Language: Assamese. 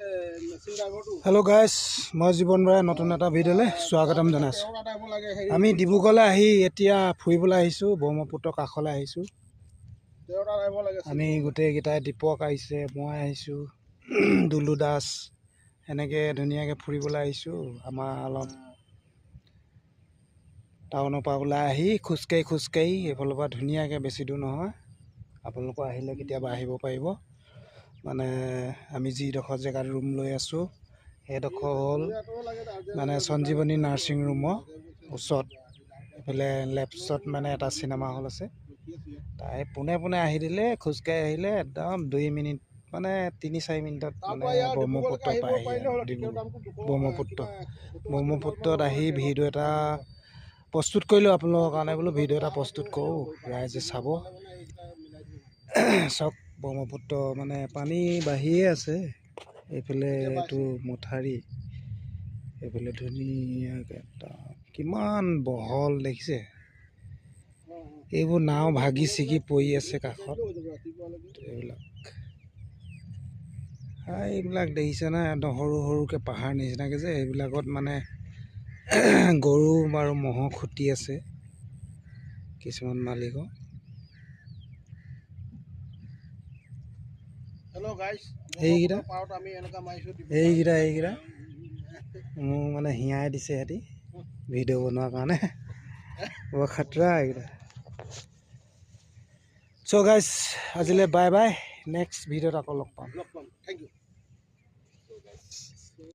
हेलो गाइस मैं जीवन बराए नतुन एटा भिडिओले स्वागतम जनाइছো आमी डिब्रुगढ़ले आহি এতিয়া ফুৰিবলৈ আহিছো ব্ৰহ্মপুত্ৰ কাখলৈ আহিছো আমি গোটেই গিটাই দীপক আহিছে মই আহিছো দুলু দাস এনেকে ধুনিয়াকে ফুৰিবলৈ আহিছো আমাৰ অলপ টাউনৰ পৰা ওলাই আহি খুচকাই এফালৰ পৰা ধুনিয়াকে বেছি দূৰ নহয় আপোনালোক আহিলে কেতিয়াবা আহিব পাৰিব মানে আমি যি ডখৰ জেগাত ৰুম লৈ আছো এডখৰ হল মানে সঞ্জীৱনী নাৰ্ছিং ৰুমৰ ওচৰত এফালে লেফ্টত মানে এটা চিনেমা হল আছে তাই পোনে আহি দিলে খুচকাই আহিলে একদম 2 মিনিট মানে 3-4 মিনিটত মানে ব্ৰহ্মপুত্ৰ পাই ব্ৰহ্মপুত্ৰত আহি ভিডিও এটা প্ৰস্তুত কৰিলো আপোনালোকৰ কাৰণে বোলো ভিডিও এটা প্ৰস্তুত কৰো ৰাইজে চাব সব ব্ৰহ্মপুত্ৰ মানে পানী বাঢ়িয়ে আছে এইফালে এটো মথাৰি এইফালে ধুনীয়াকে কিমান বহল দেখিছে এইবোৰ নাও ভাগি ছিগি পৰি আছে কাষত এইবিলাক দেখিছে না সৰুকে পাহাৰ নিচিনাকে যে এইবিলাকত মানে গৰু আৰু ম'হ খুটি আছে কিছুমান মালিকৰ हेलो गाइस এইগিটা মোক মানে হিয়াই দিছে হেতি ভিডিও বনোৱাৰ কাৰণে বৰ খতৰা এইগিটা সো গাইস আজিলে বাই বাই নেক্সট ভিডিওত আকৌ লগ পাম থ্যাংক ইউ